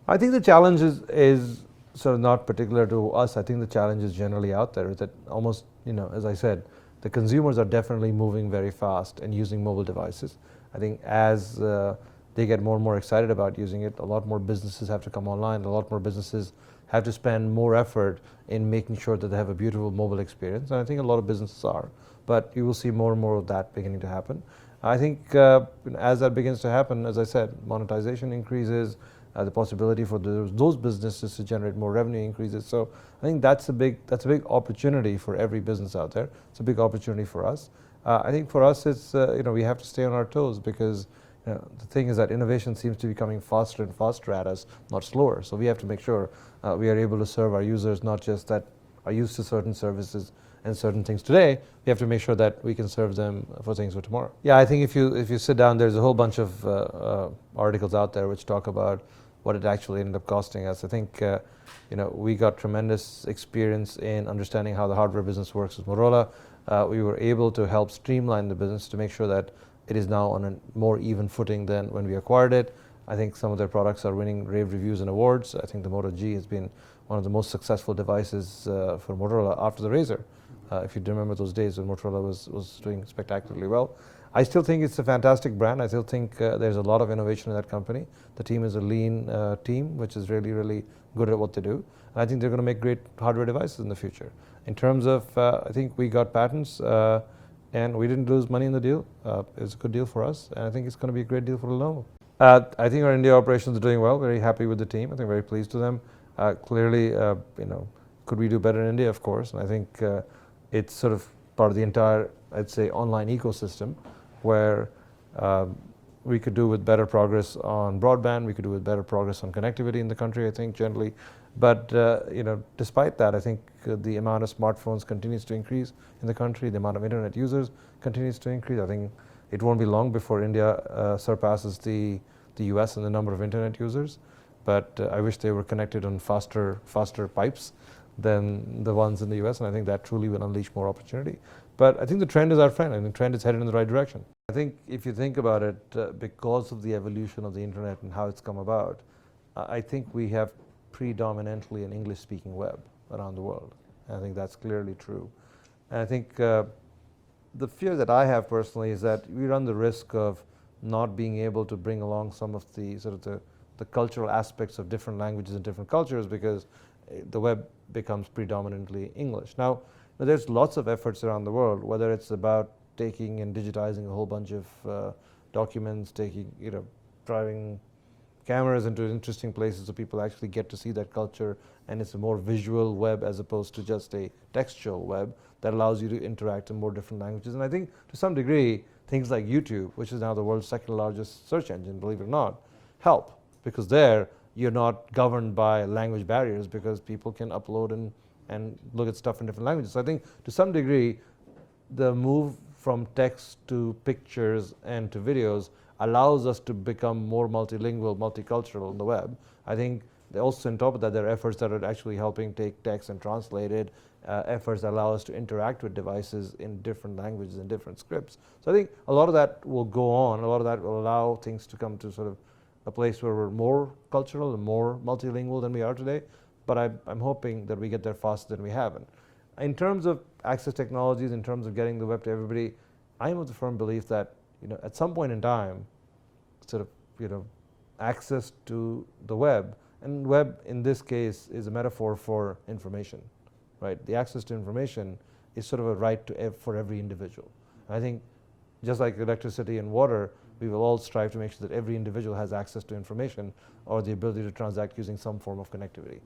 I think the challenge is sort of not particular to us. I think the challenge is generally out there, that almost, as I said, the consumers are definitely moving very fast and using mobile devices. I think as they get more and more excited about using it, a lot more businesses have to come online, a lot more businesses have to spend more effort in making sure that they have a beautiful mobile experience, and I think a lot of businesses are. But you will see more and more of that beginning to happen. I think as that begins to happen, as I said, monetization increases, the possibility for those businesses to generate more revenue increases. So I think that's a big opportunity for every business out there. It's a big opportunity for us. I think for us, it's we have to stay on our toes, because the thing is that innovation seems to be coming faster and faster at us, not slower. So we have to make sure we are able to serve our users, not just that are used to certain services and certain things today. We have to make sure that we can serve them for things for tomorrow. Yeah, I think if you sit down, there's a whole bunch of articles out there which talk about what it actually ended up costing us. I think we got tremendous experience in understanding how the hardware business works with Motorola. We were able to help streamline the business to make sure that it is now on a more even footing than when we acquired it. I think some of their products are winning rave reviews and awards. I think the Moto G has been one of the most successful devices for Motorola after the Razr. If you remember those days when Motorola was doing spectacularly well. I still think it's a fantastic brand. I still think there's a lot of innovation in that company. The team is a lean team, which is really, really good at what they do. And I think they're going to make great hardware devices in the future. In terms of, I think we got patents and we didn't lose money in the deal. It was a good deal for us, and I think it's going to be a great deal for Lenovo. I think our India operations are doing well. Very happy with the team. I think very pleased with them. Clearly, could we do better in India? Of course. And I think it's sort of part of the entire, I'd say, online ecosystem, where we could do with better progress on broadband, we could do with better progress on connectivity in the country, I think, generally. But despite that, I think the amount of smartphones continues to increase in the country, the amount of internet users continues to increase. I think it won't be long before India surpasses the US in the number of internet users. But I wish they were connected on faster pipes than the ones in the US, and I think that truly will unleash more opportunity. But I think the trend is our friend, and the trend is headed in the right direction. I think if you think about it, because of the evolution of the internet and how it's come about, I think we have predominantly an English-speaking web around the world. And I think that's clearly true. And I think the fear that I have personally is that we run the risk of not being able to bring along some of the sort of the cultural aspects of different languages and different cultures, because the web becomes predominantly English. Now, there's lots of efforts around the world, whether it's about taking and digitizing a whole bunch of documents, driving cameras into interesting places so people actually get to see that culture, and it's a more visual web as opposed to just a textual web that allows you to interact in more different languages. And I think to some degree, things like YouTube, which is now the world's second largest search engine, believe it or not, help, because there you're not governed by language barriers, because people can upload and look at stuff in different languages. So I think to some degree, the move from text to pictures and to videos allows us to become more multilingual, multicultural on the web. I think also on top of that, there are efforts that are actually helping take text and translate it, efforts that allow us to interact with devices in different languages and different scripts. So I think a lot of that will go on, a lot of that will allow things to come to sort of a place where we're more cultural and more multilingual than we are today. But I'm hoping that we get there faster than we haven't. In terms of access technologies, in terms of getting the web to everybody, I am of the firm belief that at some point in time, sort of access to the web, and web in this case is a metaphor for information, right? The access to information is sort of a right for every individual. I think just like electricity and water, we will all strive to make sure that every individual has access to information or the ability to transact using some form of connectivity.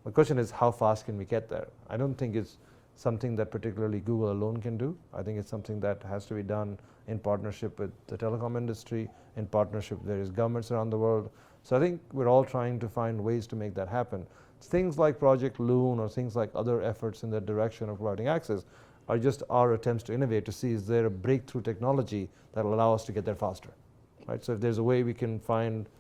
The question is, how fast can we get there? I don't think it's something that particularly Google alone can do. I think it's something that has to be done in partnership with the telecom industry, in partnership with various governments around the world. So I think we're all trying to find ways to make that happen. Things like Project Loon or things like other efforts in that direction of providing access are just our attempts to innovate, to see is there a breakthrough technology that will allow us to get there faster, right? So if there's a way we can find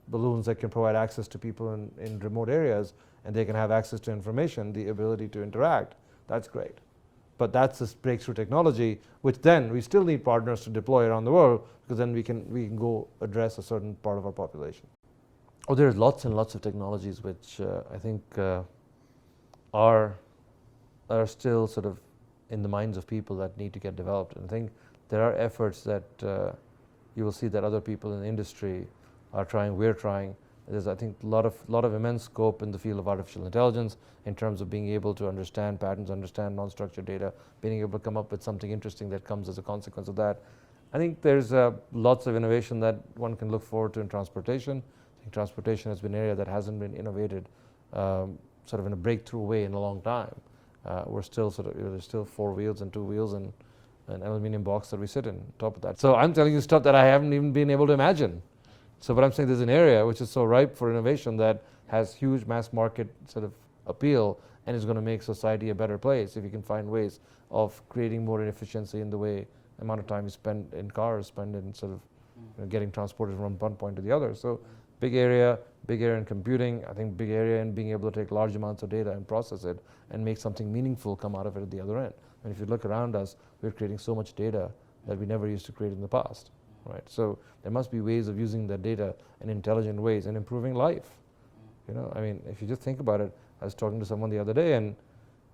balloons that can provide access to people in remote areas, and they can have access to information, the ability to interact, that's great. But that's this breakthrough technology, which then we still need partners to deploy around the world, because then we can go address a certain part of our population. Oh, there's lots and lots of technologies which I think are still sort of in the minds of people that need to get developed. And I think there are efforts that you will see that other people in the industry are trying, we're trying. There's, I think, a lot of immense scope in the field of artificial intelligence in terms of being able to understand patterns, understand non-structured data, being able to come up with something interesting that comes as a consequence of that. I think there's lots of innovation that one can look forward to in transportation. I think transportation has been an area that hasn't been innovated sort of in a breakthrough way in a long time. We're still sort of, there's still 4 wheels and 2 wheels and an aluminum box that we sit in on top of that. So I'm telling you stuff that I haven't even been able to imagine. So, but I'm saying there's an area which is so ripe for innovation that has huge mass market sort of appeal and is going to make society a better place if you can find ways of creating more efficiency in the way amount of time you spend in cars, spend in sort of getting transported from one point to the other. So big area in computing, I think big area in being able to take large amounts of data and process it and make something meaningful come out of it at the other end. And if you look around us, we're creating so much data that we never used to create in the past, right? So there must be ways of using that data in intelligent ways and improving life. You know, I mean, if you just think about it, I was talking to someone the other day, and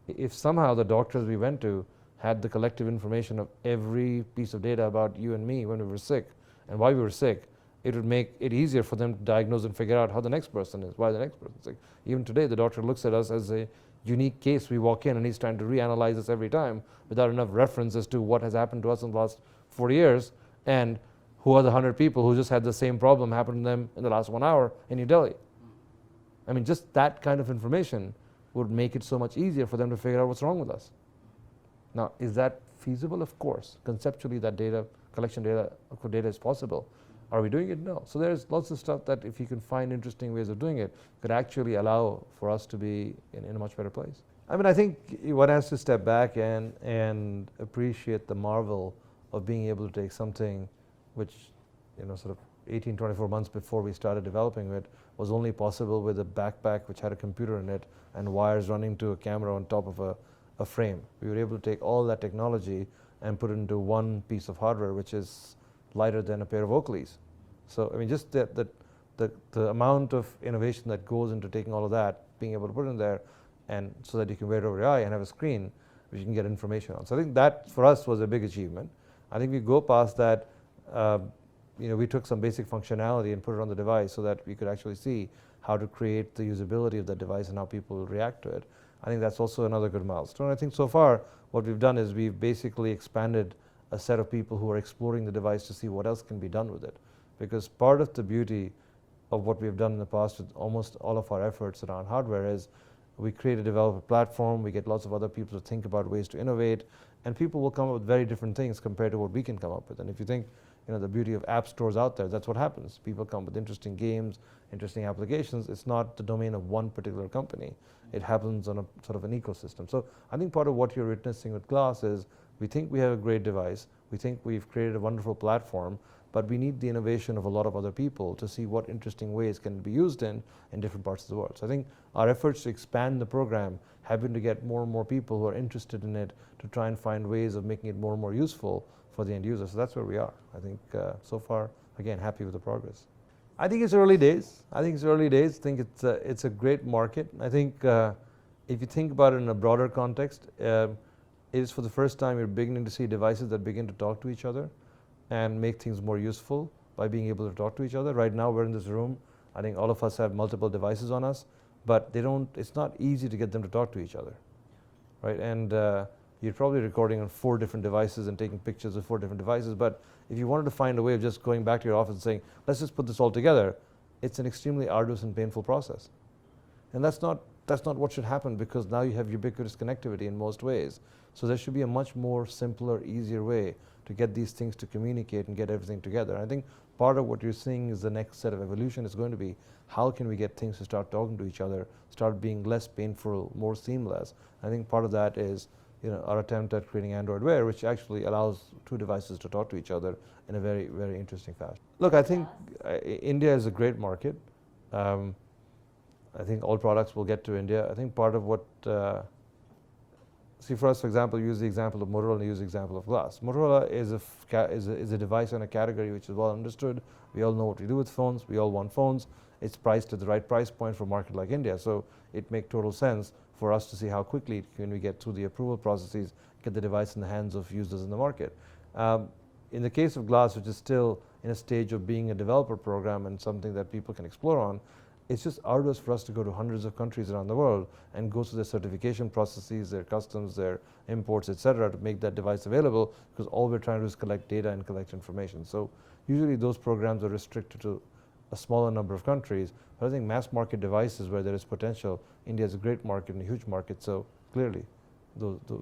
if somehow the doctors we went to had the collective information of every piece of data about you and me when we were sick and why we were sick, it would make it easier for them to diagnose and figure out how the next person is, why the next person is sick. Even today, the doctor looks at us as a unique case. We walk in and he's trying to reanalyze us every time without enough reference as to what has happened to us in the last 40 years and who are the 100 people who just had the same problem happen to them in the last 1 hour in New Delhi. I mean, just that kind of information would make it so much easier for them to figure out what's wrong with us. Now, is that feasible? Of course. Conceptually, that data, collection data is possible. Are we doing it? No. So there's lots of stuff that if you can find interesting ways of doing it, could actually allow for us to be in a much better place. I mean, I think one has to step back and appreciate the marvel of being able to take something which, you know, sort of 18, 24 months before we started developing it was only possible with a backpack which had a computer in it and wires running to a camera on top of a frame. We were able to take all that technology and put it into one piece of hardware which is lighter than a pair of Oakleys. So, I mean, just the amount of innovation that goes into taking all of that, being able to put it in there, and so that you can wear it over your eye and have a screen which you can get information on. So I think that for us was a big achievement. I think we go past that, you know, we took some basic functionality and put it on the device so that we could actually see how to create the usability of the device and how people will react to it. I think that's also another good milestone. I think so far what we've done is we've basically expanded a set of people who are exploring the device to see what else can be done with it. Because part of the beauty of what we've done in the past with almost all of our efforts around hardware is we create a developer platform, we get lots of other people to think about ways to innovate, and people will come up with very different things compared to what we can come up with. And if you think, you know, the beauty of app stores out there, that's what happens. People come with interesting games, interesting applications. It's not the domain of one particular company. It happens on a sort of an ecosystem. So I think part of what you're witnessing with Glass is we think we have a great device. We think we've created a wonderful platform, but we need the innovation of a lot of other people to see what interesting ways can be used in different parts of the world. So I think our efforts to expand the program have been to get more and more people who are interested in it to try and find ways of making it more and more useful for the end user. So that's where we are. I think so far, again, happy with the progress. I think it's early days. I think it's a great market. I think if you think about it in a broader context, it is for the first time you're beginning to see devices that begin to talk to each other and make things more useful by being able to talk to each other. Right now we're in this room. I think all of us have multiple devices on us, but it's not easy to get them to talk to each other, right? And you're probably recording on 4 different devices and taking pictures of 4 different devices, but if you wanted to find a way of just going back to your office and saying, let's just put this all together, it's an extremely arduous and painful process. And that's not what should happen, because now you have ubiquitous connectivity in most ways. So there should be a much more simpler, easier way to get these things to communicate and get everything together. And I think part of what you're seeing is the next set of evolution is going to be how can we get things to start talking to each other, start being less painful, more seamless. I think part of that is, you know, our attempt at creating Android Wear, which actually allows 2 devices to talk to each other in a very, very interesting fashion. Look, I think India is a great market. I think all products will get to India. I think part of what, see for us, for example, use the example of Motorola and use the example of Glass. Motorola is a device and a category which is well understood. We all know what we do with phones. We all want phones. it's priced at the right price point for a market like India. So it makes total sense for us to see how quickly can we get through the approval processes, get the device in the hands of users in the market. In the case of glass, which is still in a stage of being a developer program and something that people can explore on, it's just arduous for us to go to hundreds of countries around the world and go through their certification processes, their customs, their imports, etc., to make that device available, because all we're trying to do is collect data and collect information. So usually those programs are restricted to a smaller number of countries. But I think mass market devices where there is potential, India is a great market and a huge market, so clearly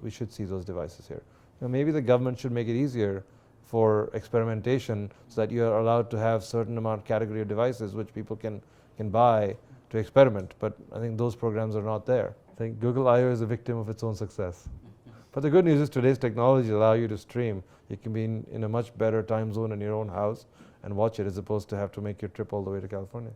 we should see those devices here. Maybe the government should make it easier for experimentation so that you are allowed to have certain amount category of devices which people can buy to experiment, but I think those programs are not there. I think Google I/O is a victim of its own success. But the good news is today's technology allow you to stream. You can be in a much better time zone in your own house and watch it, as opposed to have to make your trip all the way to California.